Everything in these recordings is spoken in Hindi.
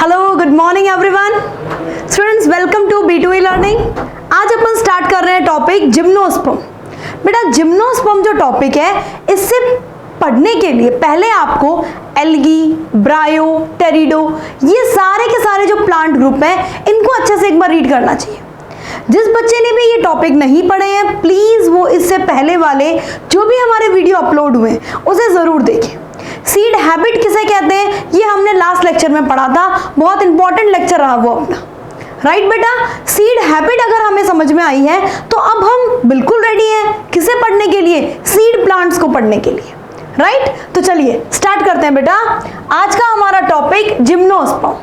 Hello good morning everyone students, welcome to B2E learning. आज अपन स्टार्ट कर रहे हैं टॉपिक जिम्नोस्पर्म। बेटा जिम्नोस्पर्म जो टॉपिक है, इससे पढ़ने के लिए पहले आपको एल्गी, ब्रायो, टेरिडो, ये सारे के सारे जो प्लांट ग्रुप हैं इनको अच्छे से एक बार रीड करना चाहिए। जिस बच्चे ने भी ये टॉपिक नहीं पढ़े हैं प्लीज वो इससे पहले वाले जो भी हमारे वीडियो अपलोड हुए हैं उसे जरूर देखें। सीड हैबिट किसे कहते हैं ये हमने लास्ट लेक्चर में पढ़ा था, बहुत इंपॉर्टेंट लेक्चर रहा वो अपना, राइट बेटा। सीड हैबिट अगर हमें समझ में आई है तो अब हम बिल्कुल रेडी हैं किसे पढ़ने के लिए, सीड प्लांट्स को पढ़ने के लिए, राइट। तो चलिए स्टार्ट करते हैं बेटा। आज का हमारा टॉपिक जिम्नोस्पर्म।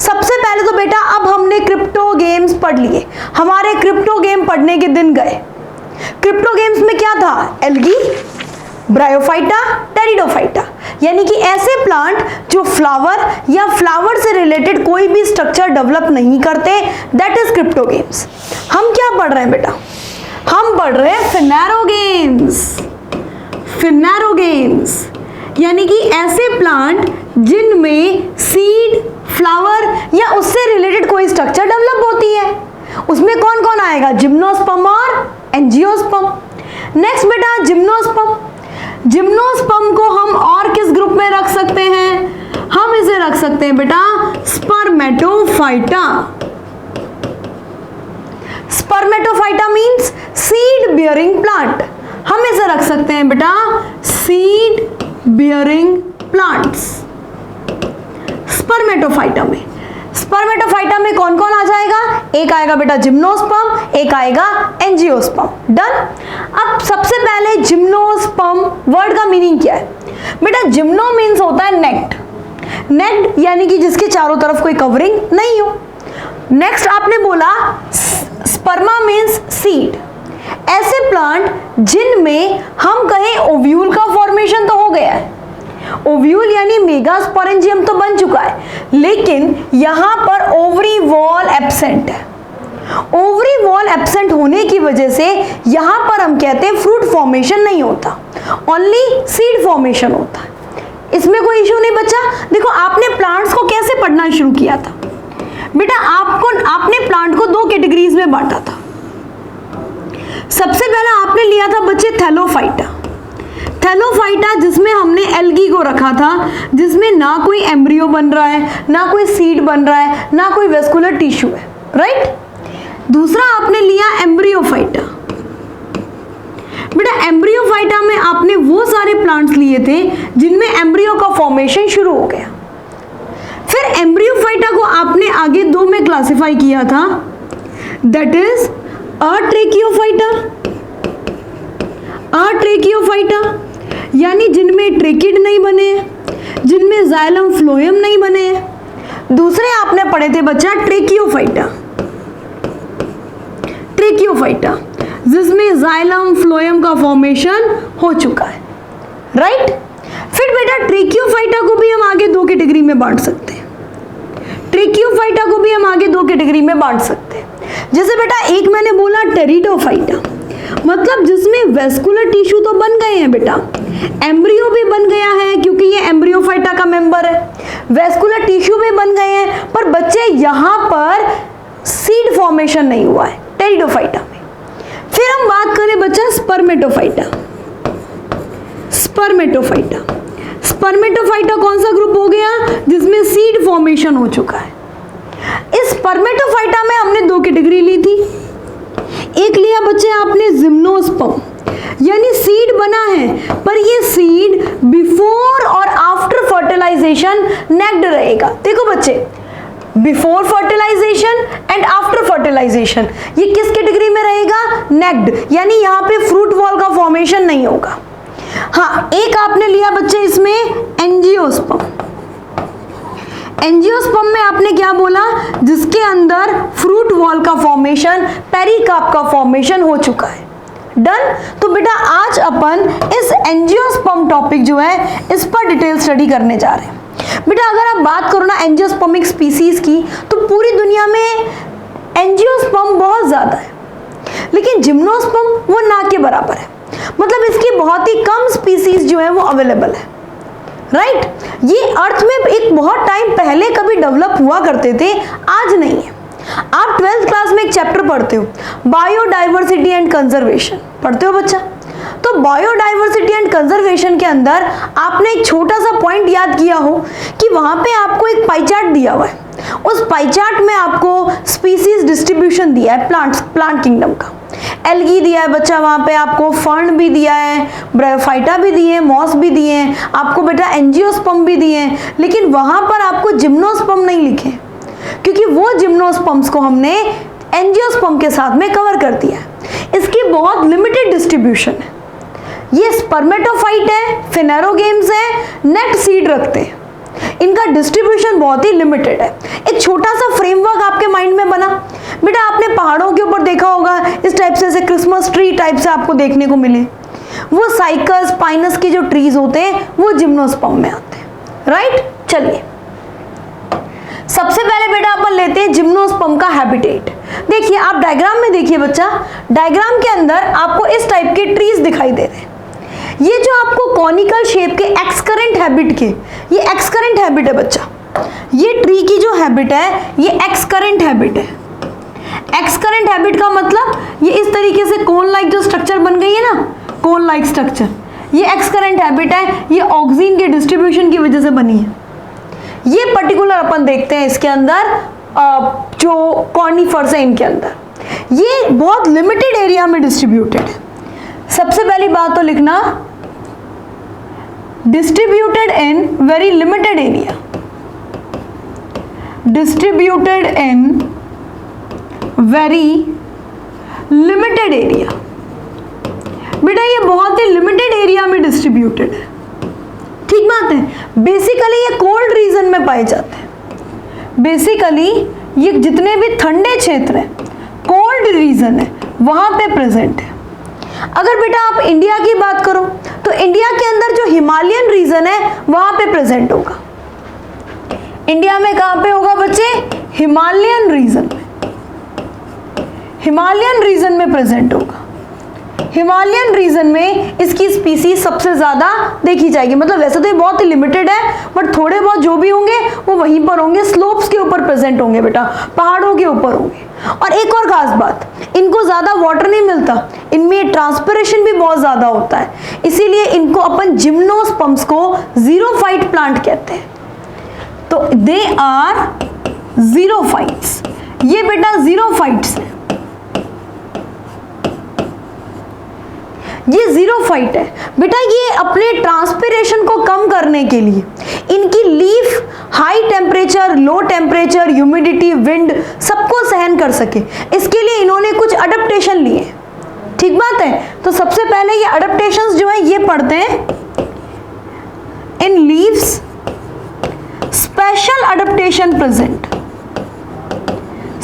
सबसे पहले तो बेटा अब हमने क्रिप्टो गेम्स पढ़ लिए, हमारे क्रिप्टो गेम पढ़ने के दिन गए। क्रिप्टो गेम्स में क्या था, एल्गी, ब्रायोफाइटा, टेरिडोफाइटा, यानी कि ऐसे प्लांट जो फ्लावर या फ्लावर से रिलेटेड कोई भी स्ट्रक्चर डेवलप नहीं करते, दैट इज क्रिप्टो गेम्स। हम क्या पढ़ रहे हैं बेटा, हम पढ़ रहे हैं फिनेरो गेम्स। फिनेरो गेम्स यानी कि ऐसे प्लांट जिनमें सीड, फ्लावर या उससे रिलेटेड कोई स्ट्रक्चर डेवलप होती है। उसमें कौन कौन आएगा, जिम्नोस्पर्म और एंजियोस्पर्म। नेक्स्ट बेटा जिम्नोस्पर्म। जिम्नोस्पर्म को हम और किस ग्रुप में रख सकते हैं, हम इसे रख सकते हैं बेटा Spermatophyta. Spermatophyta means seed bearing plant, हम इसे रख सकते हैं बेटा सीड बियरिंग प्लांट्स। स्पर्मेटोफाइटा में, स्पर्मेटोफाइटा में कौन कौन आ जाएगा, एक आएगा बेटा जिम्नोस्पर्म, एक आएगा एंजियोस्पर्म। डन। अब सबसे पहले जिम्नोस्पर्म वर्ड का मीनिंग क्या है बेटा, जिम्नो मीन्स होता है नेक्ड, नेक्ड यानी कि जिसके चारों तरफ कोई कवरिंग नहीं हो। नेक्स्ट आपने बोला स्पर्मा मीन्स सीड, ऐसे प्लांट जिनमें हम कहें ओव्यूल का फॉर्मेशन तो हो गया है, ओव्यूल यानी मेगास्पोरेंजियम तो बन चुका है, लेकिन यहां पर ओवरी वॉल एब्सेंट है। ओवरी वॉल एब्सेंट होने की वजह से यहां पर हम कहते हैं फ्रूट फॉर्मेशन नहीं होता, ओनली सीड फॉर्मेशन होता है। इसमें कोई इश्यू नहीं बच्चा। देखो आपने प्लांट्स को कैसे पढ़ना शुरू किया था बेटा, आपने प्लांट को दो कैटेगरीज में बांटा था। सबसे पहला आपने लिया था बच्चे थैलोफाइटा। थैलोफाइटा जिसमें हमने एल्गी को रखा था, जिसमें ना कोई एम्ब्रियो बन रहा है, ना कोई सीड बन रहा है, ना कोई वेस्कुलर टिश्यू है, राइट। दूसरा आपने लिया एम्ब्रियोफाइटा। बेटा एम्ब्रियोफाइटा में आपने वो सारे प्लांट्स लिए थे जिनमें एम्ब्रियो का फॉर्मेशन शुरू हो गया। फिर एम्ब्रियोफाइटा को आपने आगे दो में क्लासिफाई किया था, दैट इज अट्रेकियोफाइटा, अट्रेकियोफाइटा यानी जिनमें ट्रेकिड नहीं बने हैं, जिनमें जाइलम फ्लोएम नहीं बने हैं। दूसरे आपने पढ़े थे बच्चा ट्रेकियोफाइटा, ट्रेकियोफाइटा जिसमें जाइलम फ्लोएम का फॉर्मेशन हो चुका है, राइट। फिर बेटा ट्रेकियोफाइटा को भी हम आगे दो कैटेगरी में बांट सकते हैं, ट्रेकियोफाइटा को भी हम आगे दो कैटेगरी में बांट सकते हैं। जैसे बेटा एक मैंने बोला टेरिडोफाइटा, मतलब जिसमें वेस्कुलर टिश्यू तो बन गए हैं बेटा, एम्ब्रियो भी बन गया है क्योंकि ये एम्ब्रियोफाइटा का मेंबर है, वेस्कुलर टिश्यू भी बन गए हैं, पर बच्चे यहां पर सीड फॉर्मेशन नहीं हुआ है टेरिडोफाइटा में। फिर हम बात करें बच्चा स्पर्मेटोफाइटा। स्पर्मेटोफाइटा, स्पर्मेटोफाइटा कौन सा ग्रुप हो गया, जिसमें सीड फॉर्मेशन हो चुका है। इस स्पर्मेटोफाइटा में हमने दो कैटेगरी ली थी, एक लिया बच्चे आपने जिम्नोस्पर्म, यानी सीड बना है पर ये सीड बिफोर और आफ्टर फर्टिलाइजेशन नेक्ड रहेगा। देखो बच्चे before fertilisation and after fertilisation ये किस कैटेगरी में रहेगा, नेक्ड, यानी यहाँ पे फ्रूट वॉल का फॉर्मेशन नहीं होगा। हाँ एक आपने लिया बच्चे इसमें एंजियोस्पर्म। एंजियोस्पर्म में आपने क्या बोला, जिसके अंदर फ्रूट वॉल का फॉर्मेशन, पेरिकार्प का फॉर्मेशन हो चुका है। डन। तो बेटा आज अपन इस एंजियोस्पर्म टॉपिक जो है इस पर डिटेल स्टडी करने जा रहे हैं। बेटा अगर आप बात करो ना एंजियोस्पर्मिक स्पीसीज की, तो पूरी दुनिया में एंजियोस्पर्म बहुत ज्यादा है, लेकिन जिम्नोस्पर्म वो ना के बराबर है, मतलब इसकी बहुत ही कम स्पीसीज जो है वो अवेलेबल है, राइट। ये अर्थ में एक बहुत टाइम पहले कभी डेवलप हुआ करते थे, आज नहीं है। आप 12th क्लास में एक चैप्टर पढ़ते हो, बायोडाइवर्सिटी एंड कंजर्वेशन पढ़ते हो बच्चा। तो बायोडाइवर्सिटी एंड कंजर्वेशन के अंदर आपने एक छोटा सा पॉइंट याद किया हो कि वहां पे आपको एक पाई चार्ट दिया हुआ है। उस पाई चार्ट में आपको स्पीसीज डिस्ट्रीब्यूशन दिया है प्लांट किंगडम का। एल्गी दिया है बच्चा, वहां पे आपको फर्न भी दिया है, ब्रायोफाइटा भी दिए हैं, मॉस भी दिए हैं, आपको बेटा एंजियोस्पर्म भी दिए हैं, लेकिन वहां पर आपको जिम्नोस्पर्म नहीं लिखे, क्योंकि वो जिम्नोस्पर्म्स को हमने एंजियोस्पर्म के साथ में कवर कर दिया है। इसकी बहुत लिमिटेड डिस्ट्रीब्यूशन है। ये स्पर्मेटोफाइट है, फेनेरोगेम्स है, नेट सीड रखते हैं। इनका डिस्ट्रीब्यूशन बहुत ही लिमिटेड है। एक छोटा सा फ्रेमवर्क आपके माइंड में बना। बेटा आपने पहाड़ों के ऊपर देखा होगा इस टाइप से, जैसे क्रिसमस ट्री टाइप से आपको देखने को मिले, वो साइकस पाइनस के जो ट्रीज होते हैं वो जिम्नोस्पर्म में आते हैं, राइट। चलिए सबसे पहले बेटा अपन लेते हैं जिम्नोस्पर्म का हैबिटेट। देखिए आप डायग्राम में देखिए बच्चा, डायग्राम के अंदर आपको इस टाइप के ट्रीज दिखाई दे रहे हैं। ये जो आपको कॉनिकल शेप के एक्सकरेंट हैबिट के, ये एक्सकरेंट हैबिट है बच्चा। ये ट्री की जो हैबिट है ये एक्सकरेंट हैबिट है। एक्सकरेंट हैबिट का मतलब ये इस तरीके से कोन लाइक जो स्ट्रक्चर बन गई है ना, कोन लाइक स्ट्रक्चर, ये एक्सकरेंट हैबिट है। ये ऑक्सीजन के डिस्ट्रीब्यूशन की वजह से बनी है। ये पर्टिकुलर अपन देखते हैं इसके अंदर जो कॉर्निफर्स है इनके अंदर, ये बहुत लिमिटेड एरिया में डिस्ट्रीब्यूटेड है। सबसे पहली बात तो लिखना distributed in very limited area, distributed in very limited area. बेटा ये बहुत ही लिमिटेड एरिया में डिस्ट्रीब्यूटेड है, ठीक बात है। बेसिकली ये कोल्ड रीजन में पाए जाते हैं। बेसिकली ये जितने भी ठंडे क्षेत्र हैं, कोल्ड रीजन है, वहां पे प्रेजेंट है। अगर बेटा आप इंडिया की बात करो तो इंडिया के अंदर जो हिमालयन रीजन है वहां पे प्रेजेंट होगा। इंडिया में कहां पे होगा बच्चे? हिमालयन रीजन में, हिमालयन रीजन में प्रेजेंट होगा। हिमालयन रीजन में इसकी स्पीसीज सबसे ज्यादा देखी जाएगी। मतलब वैसे तो ये बहुत ही लिमिटेड है, बट थोड़े बहुत जो भी होंगे वो वहीं पर होंगे, स्लोप्स के ऊपर प्रेजेंट होंगे बेटा, पहाड़ों के ऊपर होंगे। और एक और खास बात, इनको ज्यादा वाटर नहीं मिलता, इनमें ट्रांसपिरेशन भी बहुत ज्यादा होता है, इसीलिए इनको अपन जिम्नोस्पर्म्स को जीरोफाइट प्लांट कहते हैं। तो दे आर जीरोफाइट्स, ये बेटा जीरोफाइट्स है, ये जीरोफाइट है बेटा। ये अपने ट्रांसपिरेशन को कम करने के लिए इनकी leaf high temperature, low temperature, humidity, wind सबको सहन कर सके, इसके लिए इन्होंने कुछ अडेप्टेशन लिए, ठीक बात है। तो सबसे पहले ये अडेप्टेशंस जो है ये पढ़ते हैं। In leaves special adaptation present,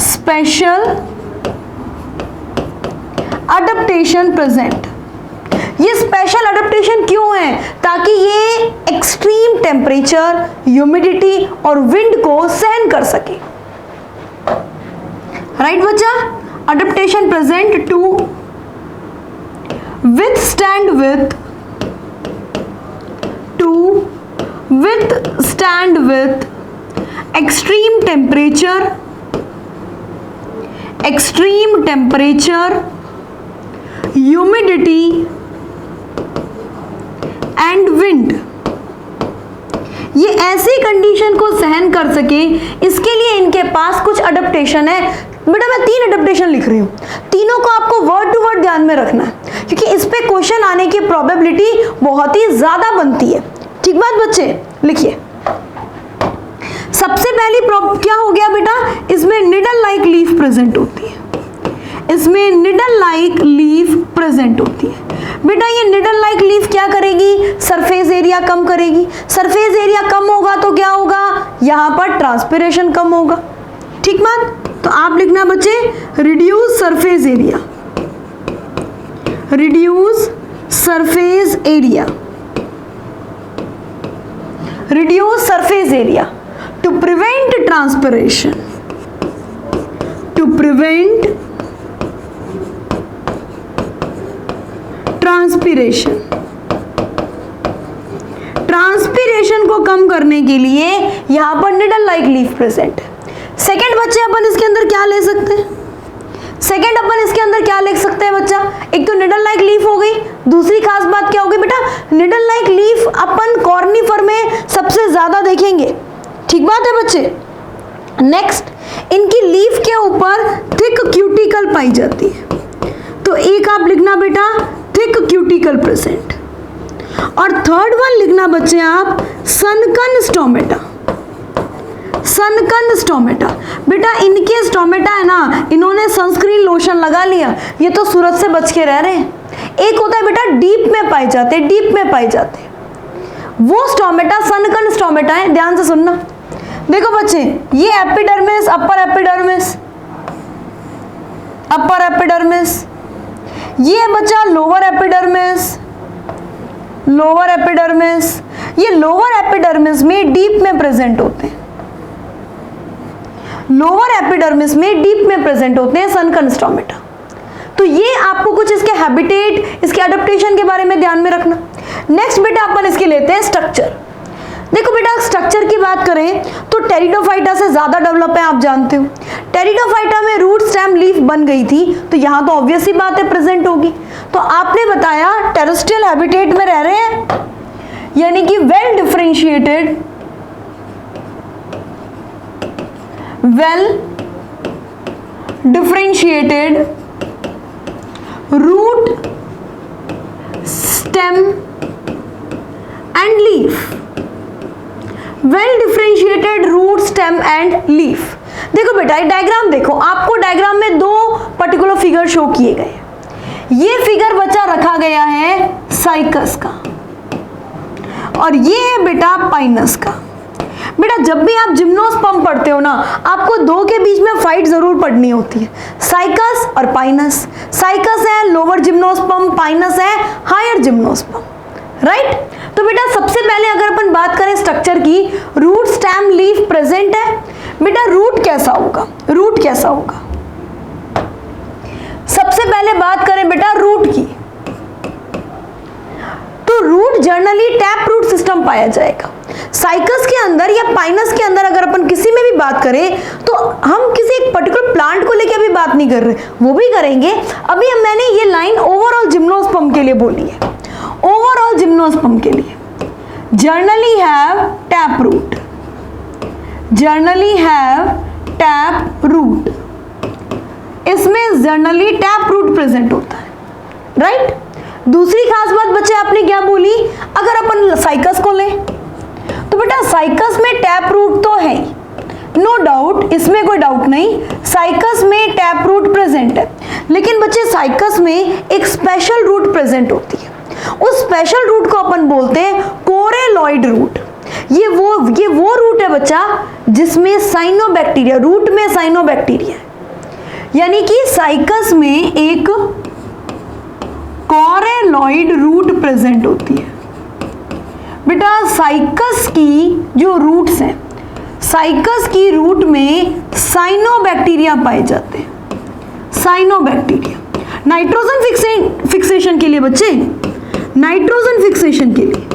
special adaptation present. ये स्पेशल अडेप्टेशन क्यों है? ताकि ये एक्सट्रीम टेम्परेचर, ह्यूमिडिटी और विंड को सहन कर सके, राइट बच्चा। Adaptation present to withstand with extreme temperature, humidity and wind। ये ऐसी कंडीशन को सहन कर सके, इसके लिए इनके पास कुछ अडेप्टेशन है। बेटा मैं 3 अडेप्टेशन लिख रही हूँ, तीनों को आपको वर्ड टू वर्ड ध्यान में रखना है, क्योंकि इस पे क्वेश्चन आने की प्रोबेबिलिटी बहुत ही ज्यादा बनती है, ठीक बात बच्चे। लिखिए सबसे पहली क्या हो गया बेटा, इसमें निडल लाइक लीफ प्रेजेंट होती है, इसमें निडल लाइक लीफ प्रेजेंट होती है। बेटा ये निडल लाइक लीफ क्या करेगी? सरफेस एरिया कम करेगी। सरफेस एरिया कम होगा तो क्या होगा? यहाँ पर ट्रांसपिरेशन कम होगा, ठीक बात। तो आप लिखना बच्चे reduce surface area, reduce surface area, reduce surface area to prevent transpiration, to prevent transpiration, aspiration को कम करने के लिए यहाँ पर निडल लाइक लीफ प्रेजेंट है। सेकेंड बच्चे अपन इसके अंदर क्या ले सकते हैं? सेकेंड अपन इसके अंदर क्या लिख सकते हैं बच्चा? एक तो निडल लाइक लीफ हो गई, दूसरी खास बात क्या होगी बेटा? निडल लाइक लीफ अपन कॉर्निफर में सबसे ज्यादा देखेंगे। ठीक बात है बच्चे। नेक्स्ट, इनकी लीफ के ऊपर थिक क्यूटिकल पाई जाती है, तो एक आप लिखना बेटा थिक क्यूटिकल प्रेजेंट। और थर्ड वन लिखना बच्चे आप सनकन स्टोमेटा। सनकन स्टोमेटा, बेटा इनके स्टोमेटा है ना, इन्होंने सनस्क्रीन लोशन लगा लिया, ये तो सूरज से बच के रह रहे हैं। एक होता है बेटा डीप में पाए जाते, डीप में पाए जाते, वो स्टोमेटा सनकन स्टोमेटा है। ध्यान से सुनना, देखो बच्चे, ये epidermis, upper epidermis, upper epidermis, ये बच्चा लोअर एपिडर्मिस, लोअर एपिडर्मिस। ये लोअर एपिडर्मिस में डीप में प्रेजेंट होते हैं, लोअर एपिडर्मिस में डीप में प्रेजेंट होते हैं सनकन स्टोमेटा। तो ये आपको कुछ इसके हैबिटेट, इसके एडेप्टेशन के बारे में ध्यान में रखना। नेक्स्ट बेटा अपन इसके लेते हैं स्ट्रक्चर। देखो बेटा स्ट्रक्चर की बात करें तो टेरिडोफाइटा से ज्यादा डेवलप है, आप जानते हो। टेरिडोफाइटा में रूट स्टेम लीफ बन गई थी, तो यहां तो ऑब्वियस सी बात है प्रेजेंट होगी। तो आपने बताया टेरेस्ट्रियल हैबिटेट में रह रहे हैं, यानी कि well differentiated, well differentiated root, stem and leaf, well differentiated root, stem and leaf। देखो बेटा डायग्राम देखो, आपको डायग्राम में दो पर्टिकुलर फिगर शो किए गए। ये फिगर बच्चा रखा गया है साइकस का और ये है बेटा पाइनस का। बेटा जब भी आप जिम्नोस्पर्म पढ़ते हो ना, आपको दो के बीच में फाइट जरूर पढ़नी होती है, साइकस और पाइनस। साइकस है लोअर जिम्नोस्पर्म, पाइनस है हायर जिम्नोस्पर्म, राइट। तो बेटा सबसे पहले अगर अपन बात करें स्ट्रक्चर की, रूट स्टेम लीफ प्रेजेंट है। बेटा रूट कैसा होगा? रूट कैसा होगा? सबसे पहले बात करें बेटा रूट की, तो root generally tap root system पाया जाएगा। साइकस के अंदर या पाइनस के अंदर अगर अपन किसी में भी बात करें तो हम किसी एक पर्टिकुलर प्लांट को लेकर अभी बात नहीं कर रहे, वो भी करेंगे। अभी हम मैंने ये लाइन ओवरऑल जिम्नोस्पर्म के लिए बोली है, ओवरऑल जिम्नोस्पर्म के लिए। Generally have tap root, generally have tap root, इसमें जनरली टैप रूट प्रेजेंट होता है, राइट। दूसरी खास बात बच्चे आपने क्या बोली, अगर अपन साइकस को लें तो बेटा साइकस में टैप रूट तो है, नो डाउट, इसमें कोई डाउट नहीं, साइकस में टैप रूट प्रेजेंट है। लेकिन बच्चे साइकस में एक स्पेशल रूट प्रेजेंट होती है, उस स्पेशल रूट को अपन बोलते हैं कोरेलॉइड रूट। ये वो रूट है बच्चा जिसमें साइनोबैक्टीरिया, रूट में साइनोबैक्टीरिया है, यानी कि साइकस में एक कोरेलॉइड रूट प्रेजेंट होती है। बेटा साइकस की जो रूट्स हैं, साइकस की रूट में साइनोबैक्टीरिया पाए जाते हैं, साइनोबैक्टीरिया। नाइट्रोजन फिक्सेशन के लिए बच्चे, नाइट्रोजन फिक्सेशन के लिए,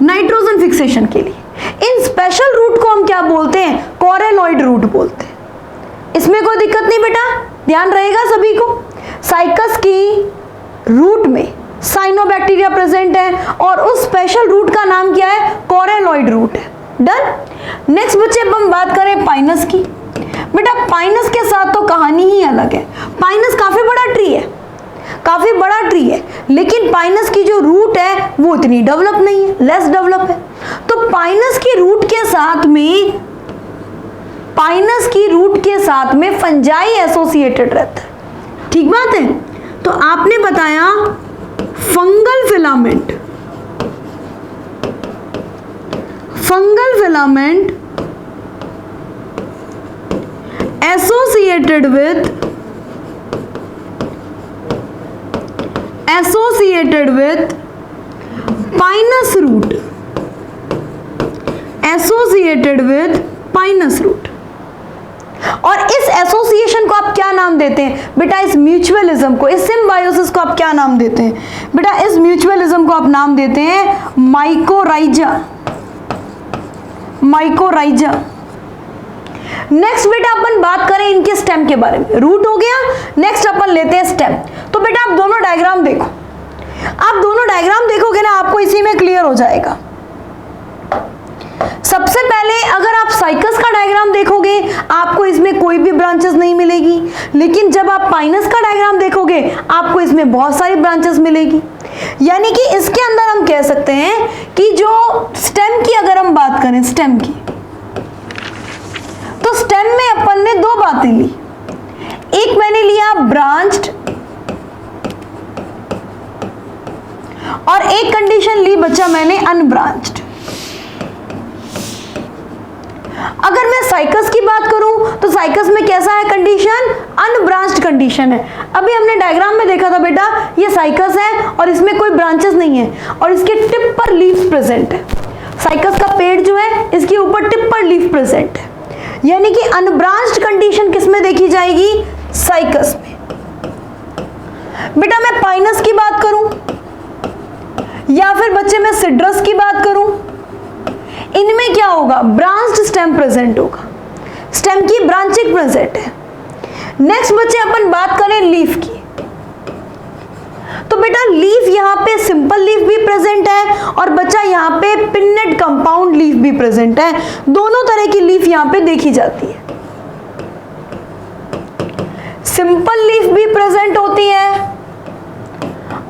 नाइट्रोजन फिक्सेशन के लिए इन स्पेशल रूट को हम क्या बोलते हैं? कोरेलॉइड रूट बोलते हैं। इसमें कोई दिक्कत नहीं बेटा, ध्यान रहेगा सभी को। साइकस की रूट में साइनोबैक्टीरिया प्रेजेंट है और उस स्पेशल रूट का नाम क्या है? कोरेलॉइड रूट है। डन। नेक्स्ट बच्चे अब हम बात करें पाइनस की। बेटा पाइनस के साथ तो कहानी ही अलग है। पाइनस काफी बड़ा ट्री है, काफी बड़ा ट्री है, लेकिन पाइनस की जो रूट है वो इतनी डेवलप नहीं है, लेस डेवलप है। तो पाइनस की रूट के साथ में, पाइनस की रूट के साथ में फंजाई एसोसिएटेड रहता है। ठीक बात है। तो आपने बताया fungal filament, fungal filament associated with pinus root, associated with pinus root. और इस एसोसिएशन को आप क्या नाम देते हैं बेटा? इस म्यूचुअलिज्म को, इस सिम्बायोसिस को आप क्या नाम देते हैं बेटा? इस म्यूचुअलिज्म को आप नाम देते हैं माइकोराइजा। माइकोराइजा। नेक्स्ट बेटा अपन बात करें इनके स्टेम के बारे में। रूट हो गया, नेक्स्ट अपन लेते हैं स्टेम। तो बेटा आप दोनों डायग्राम देखो, आप दोनों डायग्राम देखोगे ना, आपको इसी में क्लियर हो जाएगा। सबसे पहले अगर आप साइकस का डायग्राम देखोगे आपको इसमें कोई भी ब्रांचेस नहीं मिलेगी, लेकिन जब आप पाइनस का डायग्राम देखोगे आपको इसमें बहुत सारी ब्रांचेस मिलेगी। यानी कि इसके अंदर हम कह सकते हैं कि जो स्टेम की अगर हम बात करें, स्टेम की, तो स्टेम में अपन ने दो बातें ली। एक मैंने लिया ब्रांच्ड और एक कंडीशन ली बच्चा मैंने अनब्रांच्ड। अगर मैं साइकस की बात करूं तो साइकस में कैसा है कंडीशन? अनब्रांच्ड कंडीशन है। अभी हमने डायग्राम में देखा था बेटा, ये साइकस है और इसमें कोई ब्रांचेस नहीं है और इसके टिप पर लीव्स प्रेजेंट है। साइकस का पेड़ जो है इसके ऊपर टिप पर लीफ प्रेजेंट है। यानी कि अनब्रांच्ड कंडीशन किस में देखी जाएगी? साइकस में। बेटा मैं पाइनस की बात करूं या फिर बच्चे मैं सिड्रस की बात करूं, इनमें क्या होगा? ब्रांच्ड स्टेम प्रेजेंट होगा, स्टेम की ब्रांचिंग प्रेजेंट है। नेक्स्ट बच्चे अपन बात करें लीफ की, तो बेटा लीफ यहाँ पे सिंपल लीफ भी प्रेजेंट है और बच्चा यहाँ पे पिन्नेट कंपाउंड लीफ भी प्रेजेंट है। दोनों तरह की लीफ यहाँ पे देखी जाती है। सिंपल लीफ भी प्रेजेंट होती है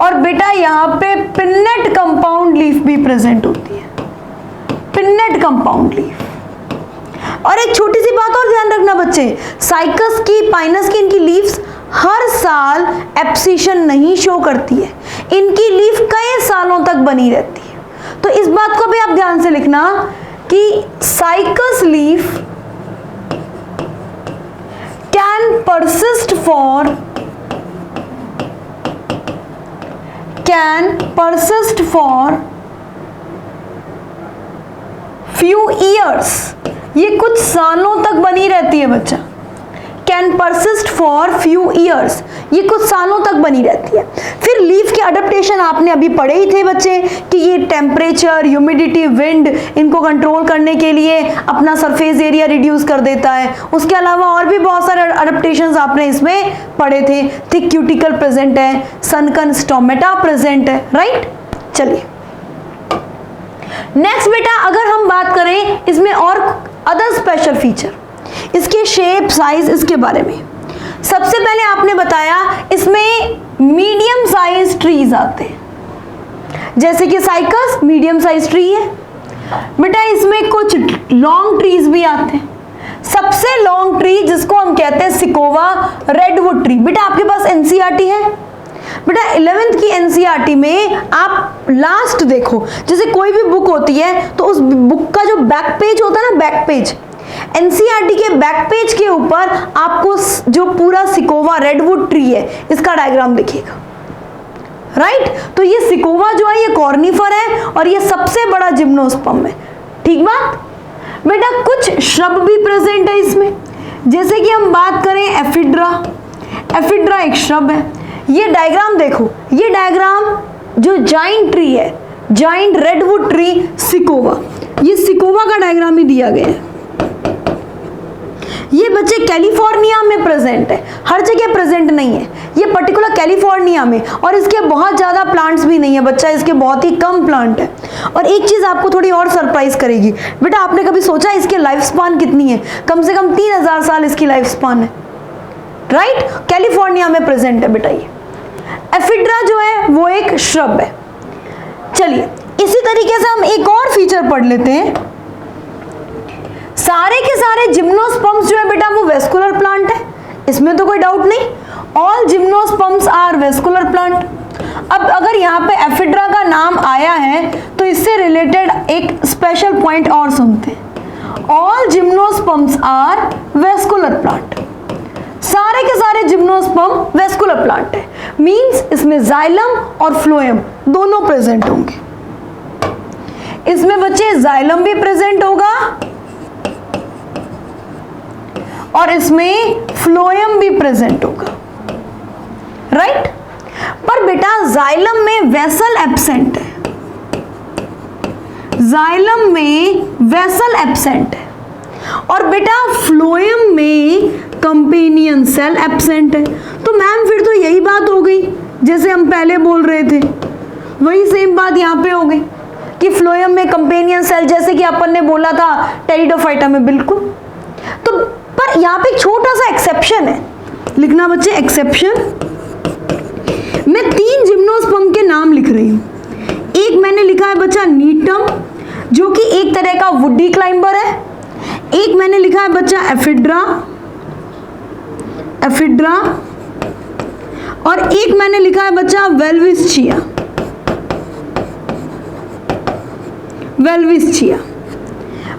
और बेटा यहाँ पे पिन्नेट कंपाउंड लीफ भी प्रेजेंट होती है, पिन्नेट कंपाउंड लीफ। और एक छोटी सी बात और ध्यान रखना बच्चे, साइकस की, पाइनस की इनकी लीव्स हर साल एब्सिशन नहीं शो करती है, इनकी लीफ कई सालों तक बनी रहती है। तो इस बात को भी आप ध्यान से लिखना कि cycas leaf can persist for few years, ये कुछ सालों तक बनी रहती है बच्चा। Can persist for few years, ये कुछ सालों तक बनी रहती है। फिर लीफ के अडेप्टेशन आपने अभी पढ़े ही थे बच्चे कि ये टेम्परेचर, ह्यूमिडिटी, विंड, इनको कंट्रोल करने के लिए अपना सरफेस एरिया रिड्यूस कर देता है। उसके अलावा और भी बहुत सारे अडेप्टेशंस आपने इसमें पढ़े थे। थिक क्यूटिकल प्रेजेंट है, सनकन स्टोमेटा प्रेजेंट है, राइट। चलिए नेक्स्ट बेटा अगर हम बात करें इसमें और अदर स्पेशल फीचर, इसके शेप, साइज, इसके बारे में। सबसे पहले आपने बताया इसमें मीडियम साइज ट्रीज आते हैं, जैसे कि साइकस मीडियम साइज ट्री है बेटा। इसमें कुछ लॉन्ग ट्रीज भी आते हैं। सबसे लॉन्ग ट्री जिसको हम कहते हैं सिकोवा रेडवुड ट्री। बेटा आपके पास एनसीईआरटी है बेटा, 11th की एनसीईआरटी में आप लास्ट देखो, जैसे कोई भी बुक होती है तो उस बुक का जो बैक पेज होता है ना, बैक पेज, एनसीईआरटी के बैक पेज के ऊपर आपको जो पूरा सिकोवा रेडवुड ट्री है इसका डायग्राम दिखेगा, राइट। तो ये सिकोवा जो है ये कॉर्निफर है और ये सबसे बड़ा जिम्नोस्पर्म है, ठीक बात। बेटा कुछ श्रब भी प्रेजेंट है इसमें, जैसे कि हम बात करें एफिड्रा। एफिड्रा एक श्रब है। ये डायग्राम देखो, ये डायग्राम जो जाइंट ट्री है, जाइंट रेडवुड ट्री सिकोवा, ये सिकोवा का डायग्राम ही दिया गया है। ये बच्चे कैलिफोर्निया में प्रेजेंट है, हर जगह प्रेजेंट नहीं है, ये पर्टिकुलर कैलिफोर्निया में, और इसके बहुत ज़्यादा प्लांट्स भी नहीं है बच्चा, इसके बहुत ही कम प्लांट है। और एक चीज़ आपको थोड़ी और सरप्राइज करेगी बेटा, आपने कभी सोचा इसके लाइफ स्पान कितनी है? कम से कम 3000 साल इसकी लाइफ स्पान है, राइट। कैलिफोर्निया में प्रेजेंट है बेटा ये। एफिड्रा जो है वो एक श्रब है। चलिए इसी तरीके से हम एक और फीचर पढ़ लेते हैं। सारे के सारे जिम्नोस्पर्म्स जो है बेटा वो वेस्कुलर प्लांट है, इसमें तो कोई डाउट नहीं। All gymnosperms are vascular plant. अब अगर यहाँ पे एफिड्रा का नाम आया है तो इससे रिलेटेड एक स्पेशल पॉइंट और सुनते हैं। All gymnosperms are vascular plant. सारे के सारे जिम्नोस्पर्म वेस्कुलर प्लांट है, मींस इसमें जाइलम और फ्लोएम दोनों प्रेजेंट होंगे। इसमें बच्चे जाइलम भी प्रेजेंट होगा और इसमें फ्लोएम भी प्रेजेंट होगा, राइट। पर बेटा जाइलम में वेसल एब्सेंट है, जाइलम में वेसल एब्सेंट है, और बेटा फ्लोएम में कंपेनियन सेल एब्सेंट है। तो मैम फिर तो यही बात हो गई जैसे हम पहले बोल रहे थे, वही सेम बात यहाँ पे हो गई कि फ्लोएम में कंपेनियन सेल, जैसे कि अपन ने बोला था टेरिडोफाइटा में, बिल्कुल। तो पर यहाँ पे छोटा सा एक्सेप्शन है, लिखना बच्चे एक्सेप्शन। मैं 3 जिम्नोस्पर्म के नाम लिख रही हूँ। एक मैंने लिखा है बच्चा नीटम, जो कि एक तरह का वुडी क्लाइंबर है। एक मैंने लिखा है बच्चा एफिड्रा, एफिड्रा, और एक मैंने लिखा है बच्चा वेल्विस्चिया, वेल्विस्चिया।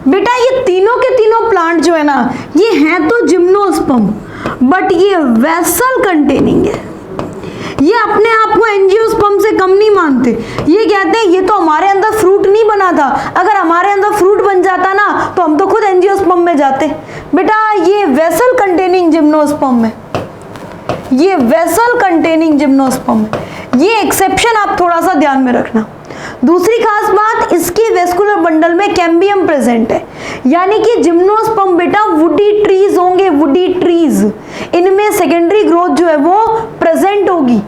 बेटा ये तीनों के तीनों प्लांट जो है ना, ये हैं तो जिम्नोस्पर्म, बट ये वेसल कंटेनिंग है। ये अपने आप को एंजियोस्पर्म से कम नहीं मानते। ये कहते हैं ये तो हमारे अंदर फ्रूट नहीं बना था, अगर हमारे अंदर फ्रूट बन जाता ना तो हम तो खुद एंजियोस्पर्म में जाते। बेटा ये वेसल कंटेनिंग जिम्नोस्पर्म है, ये वेसल कंटेनिंग जिम्नोस्पर्म है। ये एक्सेप्शन आप थोड़ा सा ध्यान में रखना। दूसरी खास बात, इसके वेस्कुलर बंडल में कैम्बियम प्रेजेंट है, यानी कि जिम्नोस्पर्म बेटा वुडी ट्रीज होंगे, वुडी ट्रीज। इनमें सेकेंडरी ग्रोथ जो है वो प्रेजेंट होगी।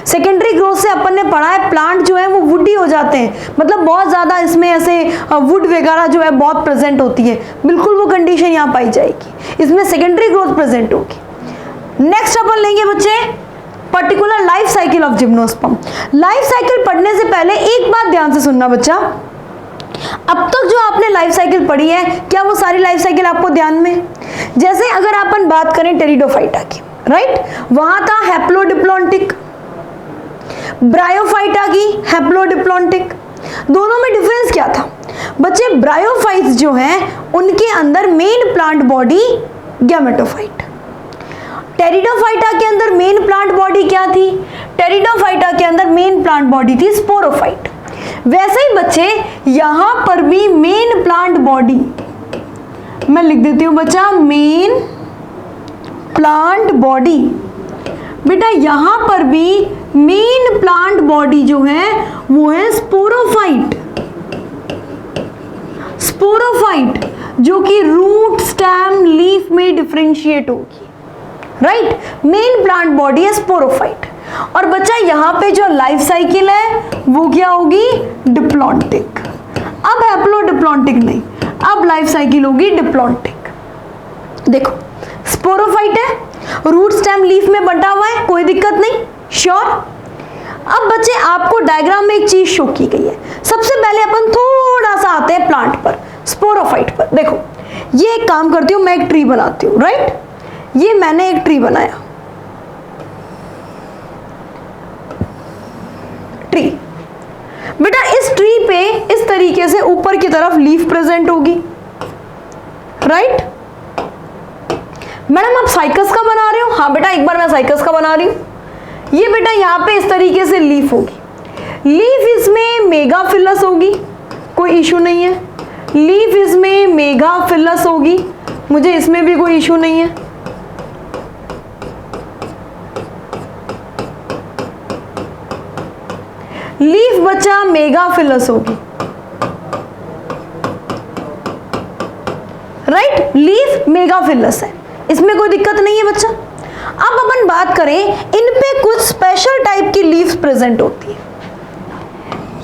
सेकेंडरी ग्रोथ से अपन ने पढ़ा है प्लांट जो है वो वुडी हो जाते हैं, मतलब बहुत ज्यादा इसमें ऐसे वुड वगैरह जो है बहुत प्रेजेंट होती है, बिल्कुल वो कंडीशन यहाँ पाई जाएगी, इसमें सेकेंडरी ग्रोथ प्रेजेंट होगी। नेक्स्ट अपन लेंगे बच्चे particular life cycle of gymnosperm. Life cycle पढ़ने से पहले एक बात ध्यान से सुनना बच्चा, अब तक जो आपने लाइफ साइकिल पढ़ी है, क्या वो सारी लाइफ साइकिल आपको ध्यान में? जैसे अगर अपन बात करें टेरिडोफाइटा की, राइट, वहां था हैप्लोडिप्लॉन्टिक, ब्रायोफाइटा की हैप्लोडिप्लॉन्टिक। दोनों में डिफरेंस क्या था बच्चे? ब्रायोफाइट्स जो हैं उनके अंदर main plant body gametophyte. Pteridophyta के अंदर मेन प्लांट बॉडी क्या थी? टेरिडोफाइटा के अंदर मेन प्लांट बॉडी थी स्पोरोफाइट। वैसे ही बच्चे यहां पर भी मेन प्लांट बॉडी, मैं लिख देती हूं बच्चा मेन प्लांट बॉडी। बेटा यहां पर भी मेन प्लांट बॉडी जो है वो है स्पोरोफाइट, स्पोरोफाइट जो कि रूट स्टेम लीफ में डिफरेंशिएट होगी, राइट। मेन प्लांट बॉडी है स्पोरोफाइट। और बच्चा यहां पे जो लाइफ साइकिल है वो क्या होगी? डिप्लॉन्टिक। अब हैप्लोडिप्लॉन्टिक नहीं, अब लाइफ साइकिल होगी डिप्लॉन्टिक। देखो स्पोरोफाइट है, रूट स्टेम लीफ में बंटा हुआ है, कोई दिक्कत नहीं, श्योर। अब बच्चे आपको डायग्राम में एक चीज शो की गई है। सबसे पहले अपन थोड़ा सा आते हैं प्लांट पर, स्पोरोफाइट पर। देखो ये एक काम करती हूं, मैं एक ट्री बनाती हूं, राइट। ये मैंने एक ट्री बनाया, ट्री। बेटा इस ट्री पे इस तरीके से ऊपर की तरफ लीफ प्रेजेंट होगी, राइट। मैडम आप साइकस का बना रहे हो? हाँ बेटा एक बार मैं साइकस का बना रही हूं। ये बेटा यहाँ पे इस तरीके से लीफ होगी, लीफ इसमें मेगाफिलस होगी, कोई इशू नहीं है। लीफ इसमें मेगाफिलस होगी, मुझे इसमें भी कोई इशू नहीं है। लीफ बच्चा मेगाफिलस होगी, राइट। लीफ मेगाफिलस है, इसमें कोई दिक्कत नहीं है बच्चा। अब अपन बात करें, इन पे कुछ स्पेशल टाइप की लीव्स प्रेजेंट होती है।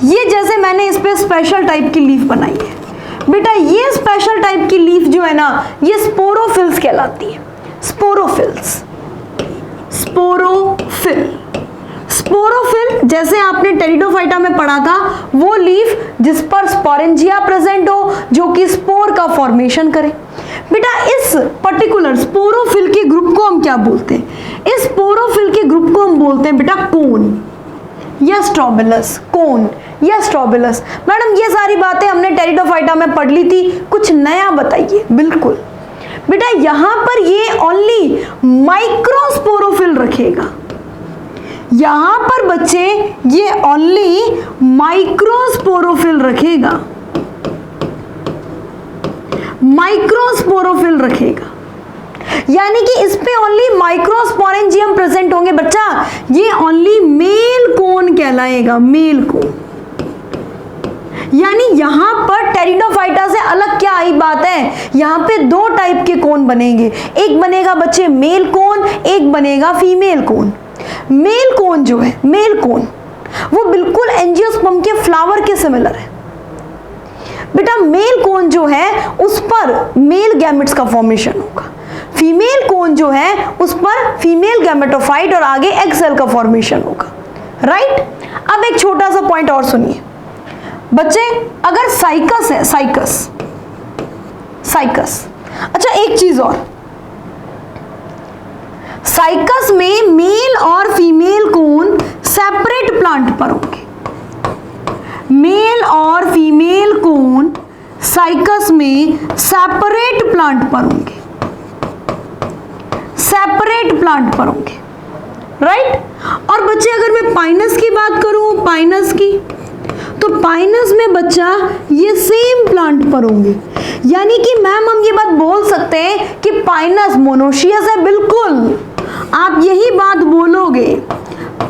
ये जैसे मैंने इस पे स्पेशल टाइप की लीफ बनाई है बेटा, ये स्पेशल टाइप की लीफ जो है ना, ये स्पोरोफिल्स कहलाती है। स्पोरोफिल्स, स्पोरोफिल, स्पोरोफिल जैसे आपने टेरिडोफाइटा में पढ़ा था, वो लीफ जिस पर स्पोरेंजिया प्रेजेंट हो जो कि स्पोर का फॉर्मेशन करे। बेटा इस पर्टिकुलर स्पोरोफिल के ग्रुप को हम क्या बोलते हैं? इस स्पोरोफिल के ग्रुप को हम बोलते हैं बेटा कोन या स्ट्रोबिलस, कोन या स्ट्रोबिलस। मैडम ये सारी बातें हमने टेरिडोफाइटा में पढ़ ली थी, कुछ नया बताइए। बिल्कुल बेटा यहां पर ये ओनली माइक्रोस्पोरोफिल रखेगा, यहां पर बच्चे ये ओनली माइक्रोस्पोरोफिल रखेगा, माइक्रोस्पोरोफिल रखेगा। यानी कि इस पे ओनली माइक्रोस्पोरेंजियम प्रेजेंट होंगे बच्चा, ये ओनली मेल कोन कहलाएगा, मेल कोन। यानी यहां पर टेरिडोफाइटा से अलग क्या आई बात है, यहां पे दो टाइप के कोन बनेंगे, एक बनेगा बच्चे मेल कोन, एक बनेगा फीमेल कोन। मेल कोन जो है, मेल कोन वो बिल्कुल एंजियोस्पर्म के फ्लावर के सिमिलर है बेटा। मेल कोन जो है उस पर मेल गैमेट्स का फॉर्मेशन होगा, फीमेल कोन जो है उस पर फीमेल गैमेटोफाइट और आगे एग सेल का फॉर्मेशन होगा, राइट। अब एक छोटा सा पॉइंट और सुनिए बच्चे, अगर साइकस है, साइकस, अच्छा एक चीज और, साइकस में मेल और फीमेल कोन सेपरेट प्लांट पर होंगे, मेल और फीमेल कोन साइकस में सेपरेट प्लांट पर होंगे, सेपरेट प्लांट पर होंगे, राइट। और बच्चे अगर मैं पाइनस की बात करूं, पाइनस की, तो पाइनस में बच्चा ये सेम प्लांट पर होंगे। यानी कि मैम हम ये बात बोल सकते हैं कि पाइनस मोनोशियस है, बिल्कुल आप यही बात बोलोगे,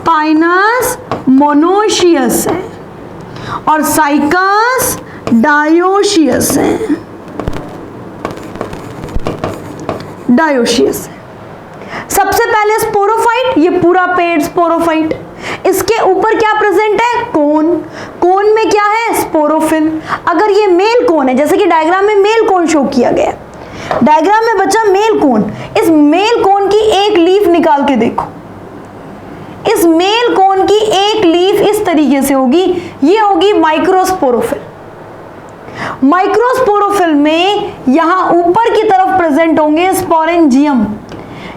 पाइनस मोनोशियस है और साइकस डायोशियस है, डायोशियस है। सबसे पहले स्पोरोफाइट, ये पूरा पेड़ स्पोरोफाइट, इसके ऊपर क्या प्रेजेंट है, कोन, कोन में क्या है, स्पोरोफिल। अगर ये मेल कोन है, जैसे कि डायग्राम में मेल कोन शो किया गया, डायग्राम में बच्चा मेल कोन, इस मेल कोन की एक लीफ निकाल के देखो, इस मेल कोन की एक लीफ इस तरीके से होगी, ये होगी माइक्रोस्पोरोफिल। माइक्रोस्पोरोफिल में यहां ऊपर की तरफ प्रेजेंट होंगे स्पोरेंजियम,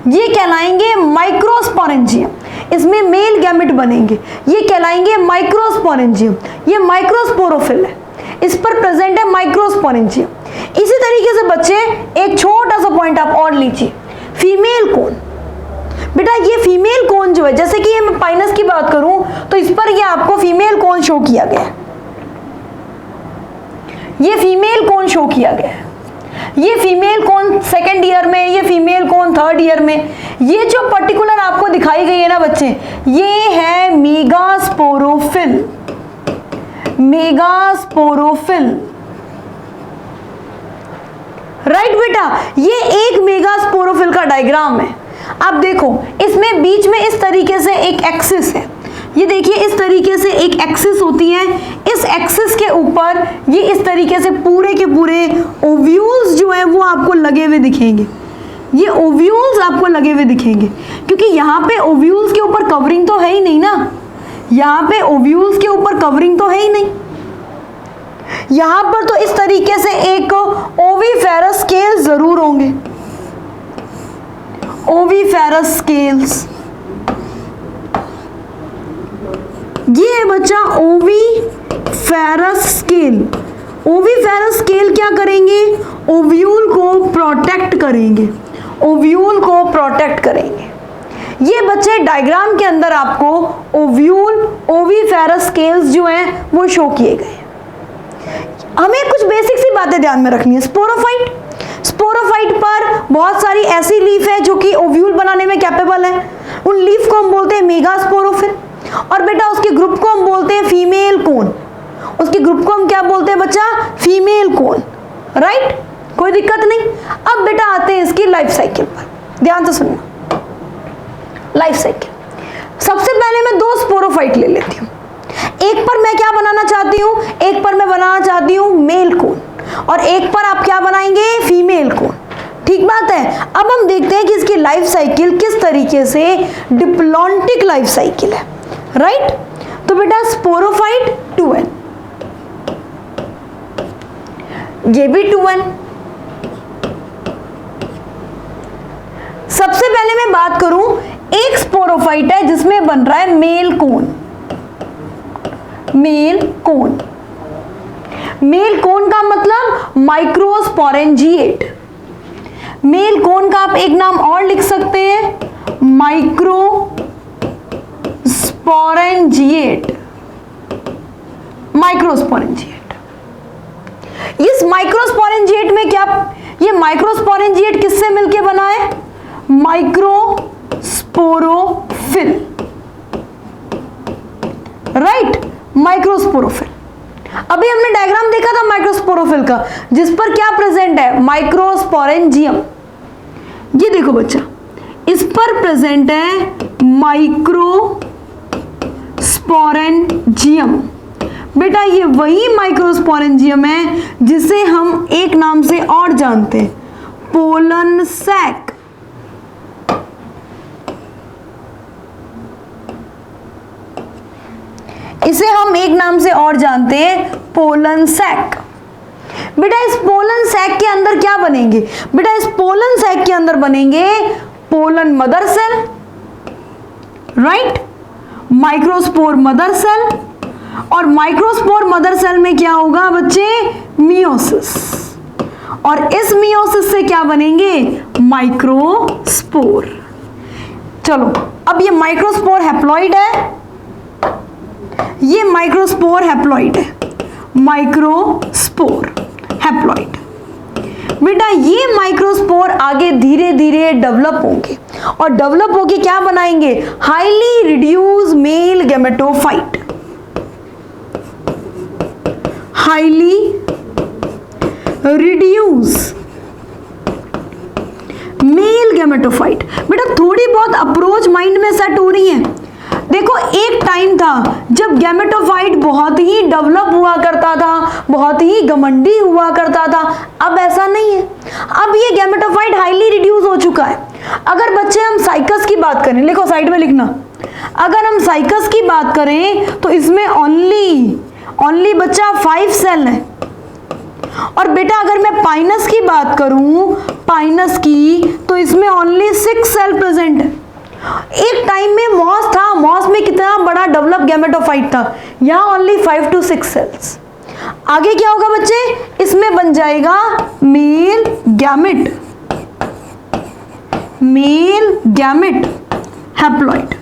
ये कहलाएंगे माइक्रोस्पोरेंजियम, इसमें मेल गैमेट बनेंगे, ये कहलाएंगे माइक्रोस्पोरेंजियम। ये माइक्रोस्पोरोफिल है, इस पर प्रेजेंट है माइक्रोस्पोरेंजियम। इसी तरीके से बच्चे एक छोटा सा पॉइंट आप और लीजिए, फीमेल कोन। बेटा ये फीमेल कोन जो है, जैसे कि ये मैं पाइनस की बात करूं तो इस पर ये आपको फीमेल कोन शो किया गया है, ये फीमेल कोन शो किया गया है, ये फीमेल कोन सेकेंड ईयर में, ये फीमेल कोन थर्ड ईयर में। ये जो पर्टिकुलर आपको दिखाई गई है ना बच्चे, ये है मेगास्पोरोफिल, मेगास्पोरोफिल, राइट बेटा। ये एक मेगास्पोरोफिल का डायग्राम है, आप देखो इसमें बीच में इस तरीके से एक एक्सिस है, ये देखिए इस तरीके से एक एक्सिस होती है, इस एक्सिस के ऊपर ये इस तरीके से पूरे के पूरे ओव्यूल्स जो है वो आपको लगे हुए दिखेंगे, ये ओव्यूल्स आपको लगे हुए दिखेंगे, क्योंकि यहाँ पे ओव्यूल्स के ऊपर कवरिंग तो है ही नहीं ना, यहाँ पे ओव्यूल्स के ऊपर कवरिंग तो है ही नहीं, यहाँ पर तो इस तरीके से एक ओविफेरस स्केल जरूर होंगे, ओविफेरस स्केल्स, ये है बच्चा ओविफेरस स्केल। ओविफेरस स्केल क्या करेंगे, ओव्यूल को प्रोटेक्ट करेंगे, ओव्यूल को प्रोटेक्ट करेंगे। ये बच्चे डायग्राम के अंदर आपको ओव्यूल ओविफेरस स्केल्स जो हैं वो शो किए गए। हमें कुछ बेसिक सी बातें ध्यान में रखनी है। स्पोरोफाइट, स्पोरोफाइट पर बहुत सारी ऐसी लीफ है जो कि ओव्यूल बनाने में कैपेबल है, उन लीफ को हम बोलते हैं मेगास्पोरोफिल। और बेटा उसके ग्रुप को हम बोलते हैं फीमेल कोन, उसके ग्रुप को हम क्या बोलते हैं बच्चा, फीमेल कोन, राइट, कोई दिक्कत नहीं। अब बेटा आते हैं इसकी लाइफ साइकिल पर, ध्यान से सुनना। लाइफ साइकिल, सबसे पहले मैं दो स्पोरोफाइट ले लेती हूँ, एक पर मैं क्या बनाना चाहती हूँ, एक पर मैं बनाना चाहती हूँ मेल कोन और एक पर आप क्या बनाएंगे, फीमेल कोन, ठीक बात है। अब हम देखते हैं कि इसकी लाइफ साइकिल किस तरीके से डिप्लॉन्टिक लाइफ साइकिल है, राइट। तो बेटा स्पोरोफाइट 2n, ये भी 2n। सबसे पहले मैं बात करूं, एक स्पोरोफाइट है जिसमें बन रहा है male cone, male cone, male cone का मतलब माइक्रोस्पोरेंजिएट। मेल कोन का आप एक नाम और लिख सकते हैं, माइक्रोस्पोरेंजिएट, माइक्रोस्पोरेंजिएट। इस माइक्रोस्पोरेंजिएट में क्या, ये माइक्रोस्पोरेंजिएट किससे मिलके बना है, माइक्रोस्पोरोफिल, राइट, माइक्रोस्पोरोफिल। अभी हमने डायग्राम देखा था माइक्रोस्पोरोफिल का, जिस पर क्या प्रेजेंट है, माइक्रोस्पोरेंजियम। ये देखो बच्चा, इस पर प्रेजेंट है माइक्रोस्पोरेंजियम। बेटा ये वही माइक्रोस्पोरेंजियम है जिसे हम एक नाम से और जानते हैं, पोलन सैक। इसे हम एक नाम से और जानते हैं, पोलन सैक। बेटा इस पोलन सैक के अंदर क्या बनेंगे, बेटा इस पोलन सैक के अंदर बनेंगे pollen mother cell, right, microspore mother cell. और माइक्रोस्पोर मदर सेल में क्या होगा बच्चे, मियोसिस, और इस मियोसिस से क्या बनेंगे, माइक्रोस्पोर। चलो अब ये माइक्रोस्पोर हैप्लॉइड है, ये माइक्रोस्पोर हैप्लॉइड है, माइक्रोस्पोर हैप्लॉइड। बेटा ये माइक्रोस्पोर आगे धीरे धीरे डेवलप होंगे और डेवलप होके क्या बनाएंगे, highly reduce male gametophyte, highly reduce male gametophyte. बेटा थोड़ी बहुत अप्रोच माइंड में सेट हो रही है। देखो एक टाइम था जब गैमेटोफाइट बहुत ही डेवलप हुआ करता था, बहुत ही घमंडी हुआ करता था, अब ऐसा नहीं है। अब ये गैमेटोफाइट हाईली रिड्यूस हो चुका है। अगर बच्चे हम साइकस की बात करें, लिखो साइड में लिखना, अगर हम साइकस की बात करें तो इसमें ओनली बच्चा 5 सेल है। और बेटा अगर मैं पाइनस की बात करूं, पाइनस की, तो इसमें ओनली 6 सेल प्रेजेंट है। एक टाइम में मॉस था, मॉस में कितना बड़ा डेवलप गैमेटोफाइट था, यहां ओनली 5 to 6 सेल्स। आगे क्या होगा बच्चे, इसमें बन जाएगा male gamete, male gamete haploid,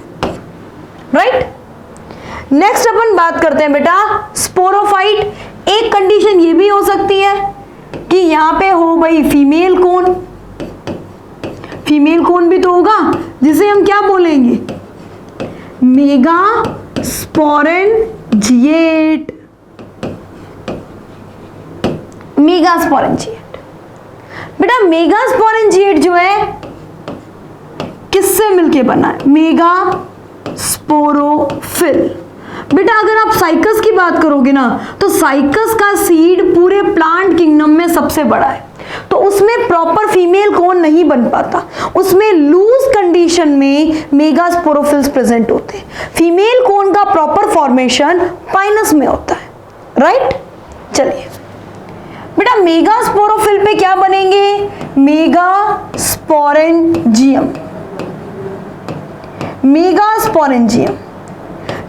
right. Next अपन बात करते हैं बेटा स्पोरोफाइट। एक कंडीशन ये भी हो सकती है कि यहां पे हो भाई फीमेल कोन, फीमेल कोन भी तो होगा, जिसे हम क्या बोलेंगे, मेगा स्पोरेंजिएट, मेगा स्पोरेंजिएट। बेटा मेगा स्पोरेंजिएट जो है किससे मिलके बना है, मेगा स्पोरोफिल। बेटा अगर आप साइकस की बात करोगे ना, तो साइकस का सीड पूरे प्लांट किंगडम में सबसे बड़ा है, तो उसमें प्रॉपर फीमेल कोन नहीं बन पाता, उसमें लूज कंडीशन में मेगा स्पोरोफिल्स प्रेजेंट होते हैं। फीमेल कोन का प्रॉपर फॉर्मेशन पाइनस में होता है, राइट। चलिए बेटा मेगा स्पोरोफिल पे क्या बनेंगे, मेगा स्पोरेंजियम, मेगा स्पोरेंजियम,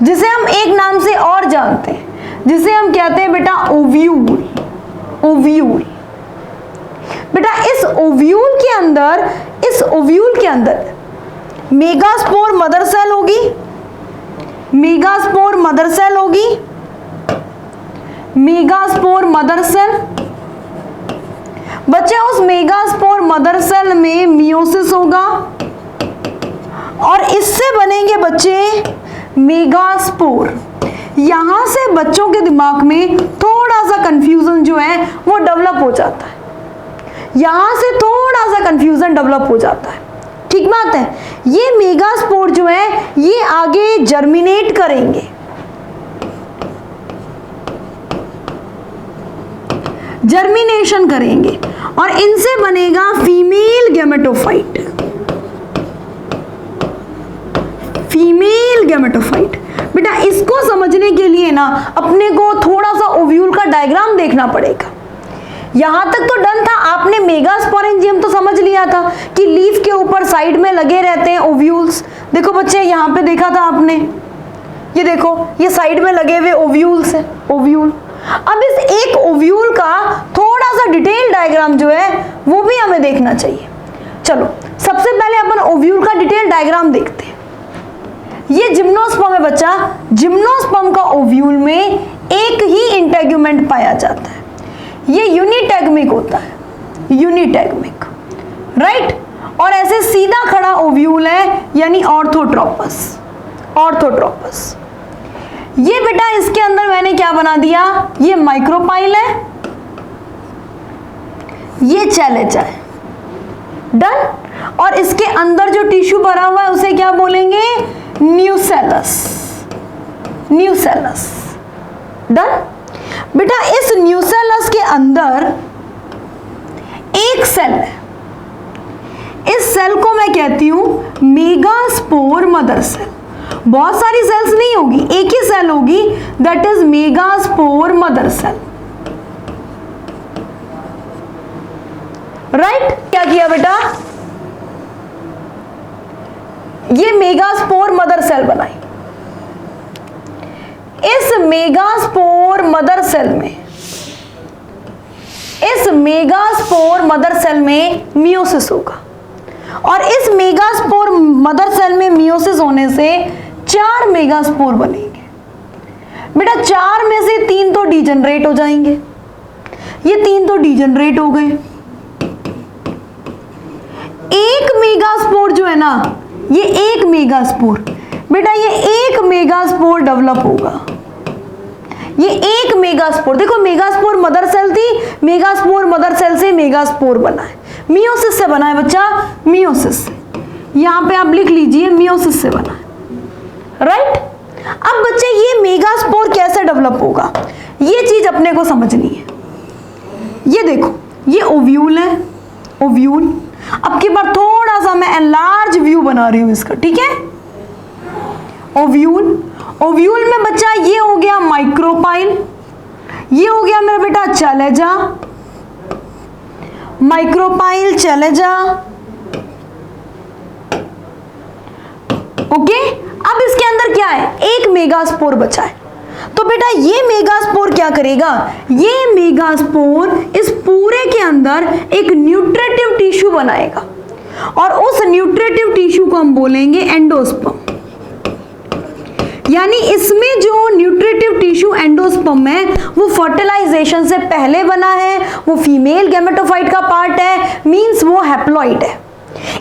जिसे हम एक नाम से और जानते हैं, जिसे हम कहते हैं बेटा ओव्यूल, ओव्यूल। बेटा इस ओव्यूल के अंदर, इस ओव्यूल के अंदर मेगास्पोर मदर सेल होगी, मेगास्पोर मदर सेल होगी, मेगास्पोर मदर सेल। बच्चे उस मेगास्पोर मदर सेल में मियोसिस होगा और इससे बनेंगे बच्चे मेगास्पोर। यहां से बच्चों के दिमाग में थोड़ा सा कंफ्यूजन जो है वो डेवलप हो जाता है, यहां से थोड़ा सा कंफ्यूजन डेवलप हो जाता है, ठीक बात है। ये मेगास्पोर जो है ये आगे जर्मिनेट करेंगे, जर्मिनेशन करेंगे और इनसे बनेगा फीमेल गैमेटोफाइट, फीमेल गैमेटोफाइट। बेटा इसको समझने के लिए ना अपने को थोड़ा सा ओव्यूल का डायग्राम देखना पड़ेगा। यहां तक तो डन था, आपने मेगास्पोरेंजियम तो समझ लिया था कि लीफ के ऊपर साइड में लगे रहते हैं ओव्यूल्स। देखो बच्चे यहां पे देखा था आपने, ये देखो ये साइड में लगे हुए ओव्यूल्स हैं, ओव्यूल। अब इस एक ओव्यूल का थोड़ा सा डिटेल डायग्राम जो है वो भी हमें देखना चाहिए। चलो सबसे पहले अपन ओव्यूल का डिटेल डायग्राम देखते हैं। ये जिम्नोस्पर्म है बच्चा, जिम्नोस्पर्म का ओव्यूल में एक ही इंटेगुमेंट पाया जाता है, ये यूनिटैगमिक होता है, यूनिटैगमिक, राइट। और ऐसे सीधा खड़ा ओव्यूल है यानी ऑर्थोट्रोपस। ऑर्थोट्रोपस। ये बेटा इसके अंदर मैंने क्या बना दिया, ये माइक्रोपाइल है, ये चैलेजा है। डन। और इसके अंदर जो टिश्यू भरा हुआ है उसे क्या बोलेंगे, न्यूसेलस। न्यूसेलस। डन। बेटा इस न्यूसेलस के अंदर एक सेल है, इस सेल को मैं कहती हूं मेगास्पोर मदर सेल। बहुत सारी सेल्स नहीं होगी, एक ही सेल होगी, that is megaspore mother cell. Right. क्या किया बेटा, ये मेगास्पोर मदर सेल बनाई। इस मेगास्पोर मदर सेल में, इस मेगास्पोर मदर सेल में मियोसिस होगा और इस मेगास्पोर मदर सेल में मियोसिस होने से 4 मेगास्पोर बनेंगे। बेटा 4 में से 3 तो डीजनरेट हो जाएंगे, ये 3 तो डीजनरेट हो गए। एक मेगास्पोर जो है ना, ये एक मेगास्पोर, बेटा ये एक मेगास्पोर डेवलप होगा। ये एक मेगास्पोर, देखो मेगास्पोर मदर सेल थी, मेगास्पोर मदर सेल से मेगास्पोर बना है, मियोसिस से बना है बच्चा, मियोसिस से। यहां पे आप लिख लीजिए मियोसिस से बना है। राइट। अब बच्चे ये मेगास्पोर कैसे डेवलप होगा, ये चीज अपने को समझनी है। ये देखो, ये ओव्यूल है, ओव्यूल। अब की बार थोड़ा सा मैं एनलार्ज व्यू बना रही हूं इसका, ठीक है। ओव्यूल, ओव्यूल में बच्चा ये हो गया माइक्रोपाइल, ये हो गया मेरा बेटा चैलेजा, माइक्रोपाइल चैलेजा। ओके। अब इसके अंदर क्या है, एक मेगास्पोर बचा है। तो बेटा ये मेगास्पोर क्या करेगा, ये मेगास्पोर इस पूरे के अंदर एक न्यूट्रिटिव टिश्यू बनाएगा और उस न्यूट्रिटिव टिश्यू को हम बोलेंगे एंडोस्पर्म। यानी इसमें जो न्यूट्रिटिव टिश्यू एंडोस्पर्म है वो फर्टिलाइजेशन से पहले बना है, वो फीमेल गैमेटोफाइट का पार्ट है, मींस वो हैप्लॉइड है।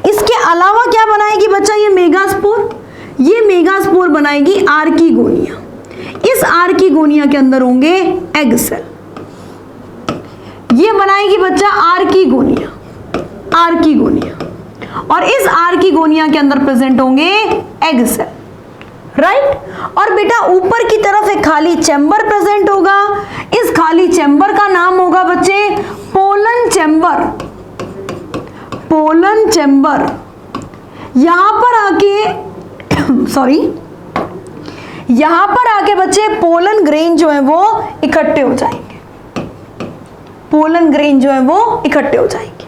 इसके अलावा क्या बनाएगी बच्चा ये मेगास्पोर, ये मेगास्पोर बनाएगी आर्कीगोनिया। इस आर्कीगोनिया के अंदर होंगे एग सेल, ये बनाएगी बच्चा आर्कीगोनिया, आर्कीगोनिया। और इस आर्कीगोनिया के अंदर प्रेजेंट होंगे एग सेल। राइट। और बेटा ऊपर की तरफ एक खाली चैम्बर प्रेजेंट होगा, इस खाली चैम्बर का नाम होगा बच्चे पोलन चैम्बर। Pollen chamber. यहां पर आके सॉरी, यहां पर आके बच्चे पोलन ग्रेन जो है वो इकट्ठे हो जाएंगे, पोलन ग्रेन जो है वो इकट्ठे हो जाएंगे।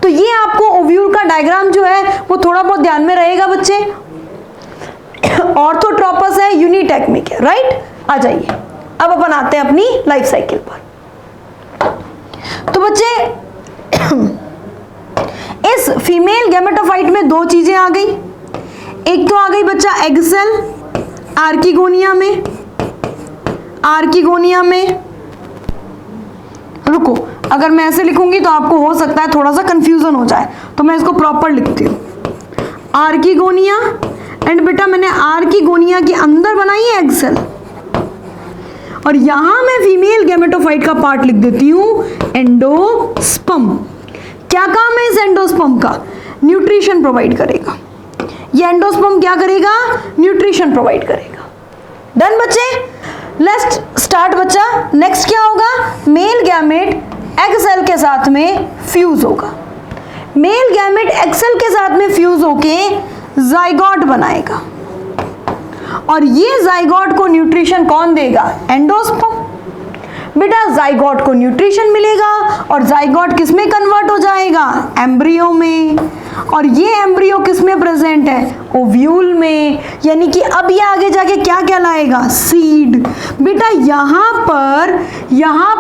तो ये आपको ओव्यूल का डायग्राम जो है वो थोड़ा बहुत ध्यान में रहेगा बच्चे। ऑर्थोट्रोपस है, यूनिटेक्मिक है। राइट। आ जाइए अब अपन आते हैं अपनी लाइफ साइकिल पर। तो बच्चे इस फीमेल गैमेटोफाइट में 2 चीजें आ गई, एक तो आ गई बच्चा एग सेल आर्कीगोनिया में, आर्कीगोनिया में। रुको, अगर मैं ऐसे लिखूंगी तो आपको हो सकता है थोड़ा सा कंफ्यूजन हो जाए, तो मैं इसको प्रॉपर लिखती हूं आर्कीगोनिया। एंड बेटा मैंने आर्कीगोनिया के अंदर बनाई है एग सेल और यहां मैं फीमेल गैमेटोफाइट का पार्ट लिख देती हूं एंडोस्पर्म। क्या काम है इस एंडोस्पर्म का, न्यूट्रिशन प्रोवाइड करेगा। ये एंडोस्पर्म क्या करेगा, न्यूट्रिशन प्रोवाइड करेगा। डन बच्चे, लेट्स स्टार्ट बच्चा। नेक्स्ट क्या होगा, मेल गैमेट एग सेल के साथ में फ्यूज होगा। मेल गैमेट एग सेल के साथ में फ्यूज होके जाइगोट बनाएगा और ये जाइगोट को न्यूट्रिशन कौन देगा, एंडोस्पर्म। बेटा जाइगोट को न्यूट्रिशन मिलेगा और जाइगोट किस में कन्वर्ट हो जाएगा, एम्ब्रियो में। और ये एम्ब्रियो किस में प्रेजेंट है, ओव्यूल में। यानी कि अब ये आगे जाके क्या कहलाएगा, सीड। बेटा यहाँ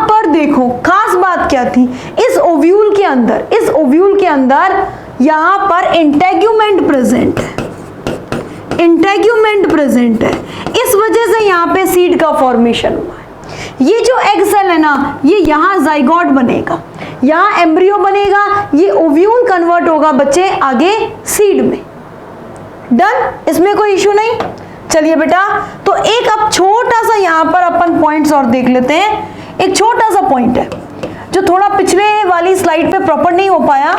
पर देखो खास बात क्या थी, इस ओव्यूल के अंदर, इस ओव्यूल के अंदर यहाँ पर इंटेग्यूमेंट प्रेजेंट है, इंटेग्यूमेंट प्रेजेंट है। इस वजह से यहाँ पे सीड का फॉर्मेशन हुआ है। ये जो एग सेल है ना, ये यहाँ जाइगोट बनेगा, यहाँ एम्ब्रियो बनेगा, ये ओव्यूल कन्वर्ट होगा बच्चे आगे सीड में। डन, इसमें कोई इशू नहीं। चलिए बेटा, तो एक अब छोटा सा यहाँ पर अपन पॉइंट्स और देख लेते हैं। एक छोटा सा पॉइंट है जो थोड़ा पिछले वाली स्लाइड पे प्रॉपर नहीं हो पाया,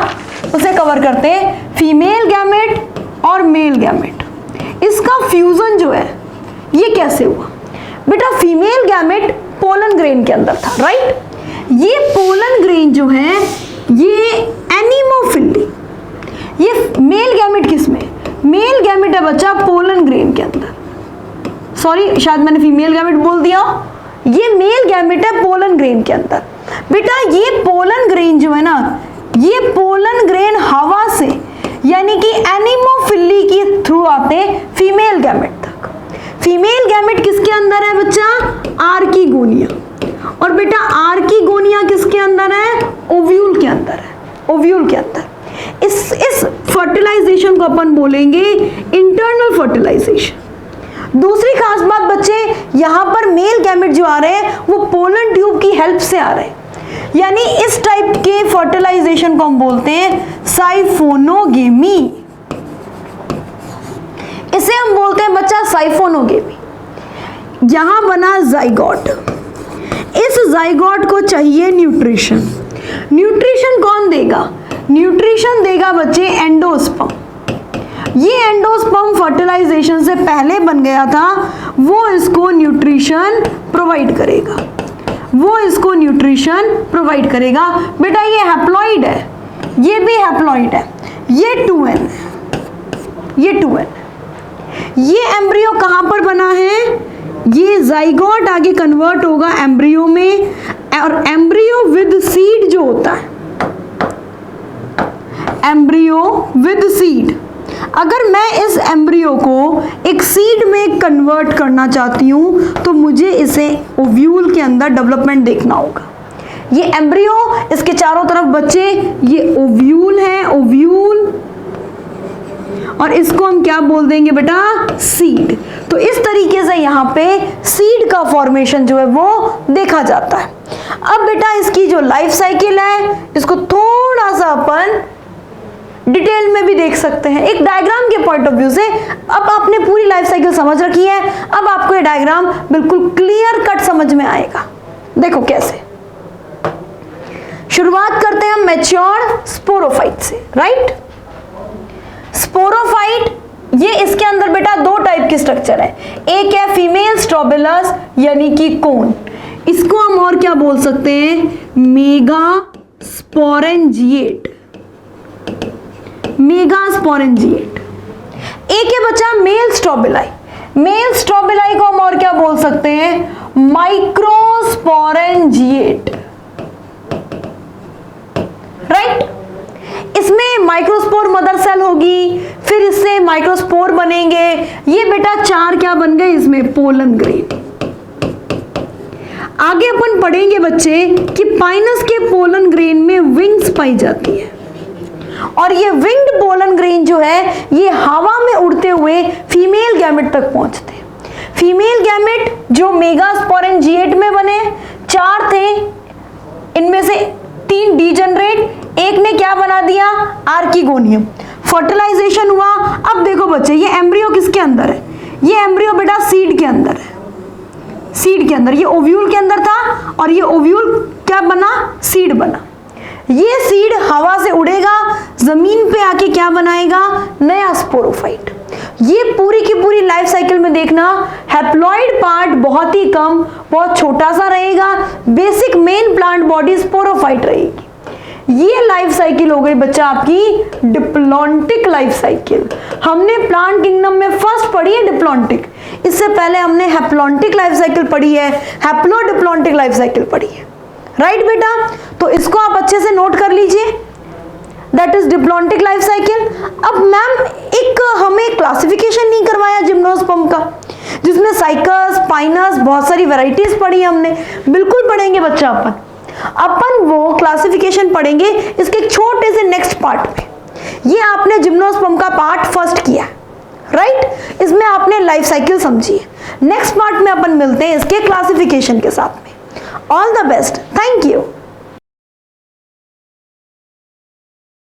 उसे कवर करते हैं। फीमेल गैमेट और मेल गैमेट, इसका फ्यूजन जो है ये कैसे हुआ? बेटा फीमेल गैमेट पोलन ग्रेन के अंदर था, राइट? ये पोलन ग्रेन जो है ये एनिमोफिली, ये मेल गैमेट किसमें? मेल गैमेट है बच्चा पोलन ग्रेन के अंदर। सॉरी, शायद मैंने फीमेल गैमेट बोल दिया, ये मेल गैमेट है पोलन ग्रेन के अंदर। बेटा ये पोलन ग्रेन जो है ना, ये पोलन ग्रेन हवा से यानी कि एनिमोफिली के थ्रू आते फीमेल गैमेट तक। फीमेल गैमेट किसके अंदर है बच्चा? आर्किगोनिया। और बेटा आर्किगोनिया किसके अंदर है? ओव्यूल के अंदर है, ओव्यूल के अंदर। इस फर्टिलाइजेशन को अपन बोलेंगे इंटरनल फर्टिलाइजेशन। दूसरी खास बात बच्चे, यहां पर मेल गैमेट जो आ रहे हैं वो पोलन ट्यूब की हेल्प से आ रहे हैं, यानी इस टाइप के फर्टिलाइजेशन को हम बोलते हैं साइफोनोगेमी। इसे हम बोलते हैं बच्चा साइफोनोगेमी। यहां बना जाइगोट, इस जाइगोट को चाहिए न्यूट्रिशन। न्यूट्रिशन कौन देगा? न्यूट्रिशन देगा बच्चे एंडोस्पर्म। ये एंडोस्पर्म फर्टिलाइजेशन से पहले बन गया था, वो इसको न्यूट्रिशन प्रोवाइड करेगा, वो इसको न्यूट्रिशन प्रोवाइड करेगा। बेटा ये हैप्लॉइड है, ये भी हैप्लॉइड है, ये 2n है, ये 2n। ये एम्ब्रियो कहां पर बना है? ये जाइगोट आगे कन्वर्ट होगा एम्ब्रियो में, और एम्ब्रियो विद सीड जो होता है, एम्ब्रियो विद सीड, अगर मैं इस एम्ब्रियो को एक सीड में कन्वर्ट करना चाहती हूं तो मुझे इसे ओव्यूल के अंदर डेवलपमेंट देखना होगा। ये एम्ब्रियो, इसके चारों तरफ बच्चे ये ओव्यूल है, ओव्यूल, और इसको हम क्या बोल देंगे बेटा? सीड। तो इस तरीके से यहाँ पे सीड का फॉर्मेशन जो है वो देखा जाता है। अब बेटा इसकी जो लाइफ साइकिल है इसको थोड़ा सा अपन डिटेल में भी देख सकते हैं, एक डायग्राम के पॉइंट ऑफ व्यू से। अब आपने पूरी लाइफ साइकिल समझ रखी है, अब आपको ये डायग्राम बिल्कुल क्लियर कट समझ में आएगा। देखो कैसे। शुरुआत करते हैं हम मैच्योर स्पोरोफाइट से, राइट? स्पोरोफाइट ये इसके अंदर बेटा दो टाइप के स्ट्रक्चर है, एक है फीमेल स्ट्रोबिलस यानी कि कोन, इसको हम और क्या बोल सकते हैं? Mega sporangiate, mega sporangiate. एक है बच्चा मेल स्ट्रोबिलाई, मेल स्ट्रोबिलाई को हम और क्या बोल सकते हैं? Microsporangiate, right? इसमें माइक्रोस्पोर मदर सेल होगी, फिर इससे माइक्रोस्पोर बनेंगे। ये बेटा चार क्या बन गए इसमें? Pollen grain. आगे अपन पढ़ेंगे बच्चे कि पाइनस के पोलन ग्रेन में विंग्स पाई जाती है, और ये विंग्ड पोलन ग्रेन जो है ये हवा में उड़ते हुए फीमेल गैमेट तक पहुंचते हैं। फीमेल गैमेट जो मेगा स्पोरेंजिएट में बने, चार थे, इनमें से 3 डीजनरेट, एक ने क्या बना दिया? आर्किगोनियम। फर्टिलाइजेशन हुआ। अब देखो बच्चे ये एम्ब्रियो किसके अंदर है? ये एम्ब्रियो बेटा सीड के अंदर है, सीड के अंदर। ये ओव्यूल के अंदर था और ये ओव्यूल क्या बना? सीड बना। ये सीड हवा से उड़ेगा, जमीन पे आके क्या बनाएगा? नया स्पोरोफाइट। ये पूरी की पूरी लाइफ साइकिल में देखना, हैप्लॉइड पार्ट बहुत ही कम, बहुत छोटा सा रहेगा, basic main plant body sporophyte रहेगी। ये लाइफ साइकिल हो गई बच्चा आपकी डिप्लॉन्टिक लाइफ साइकिल। हमने प्लांट किंगडम में फर्स्ट पढ़ी है डिप्लॉन्टिक, इससे पहले हमने हैप्लॉन्टिक लाइफ साइकिल पढ़ी है, हैप्लोडिप्लॉन्टिक लाइफ साइकिल पढ़ी है, राइट बेटा? तो इसको आप अच्छे से नोट कर लीजिए, that is diplontic life cycle. अब मैम एक हमें क्लासिफिकेशन नहीं करवाया जिम्नोस्पर्म का, जिसमें साइकस, पाइनस, बहुत सारी वैरायटीज पढ़ी हमने। बिल्कुल पढ़ेंगे बच्चा, अपन वो क्लासिफिकेशन पढ़ेंगे इसके एक छोटे से नेक्स्ट पार्ट में। ये आपने जिम्नोस्पर्म का पार्ट फर्स्ट किया, राइट? इसमें आपने लाइफ साइकिल समझी है। नेक्स्ट पार्ट में अपन मिलते हैं इसके क्लासिफिकेशन के साथ में। All the best, thank you.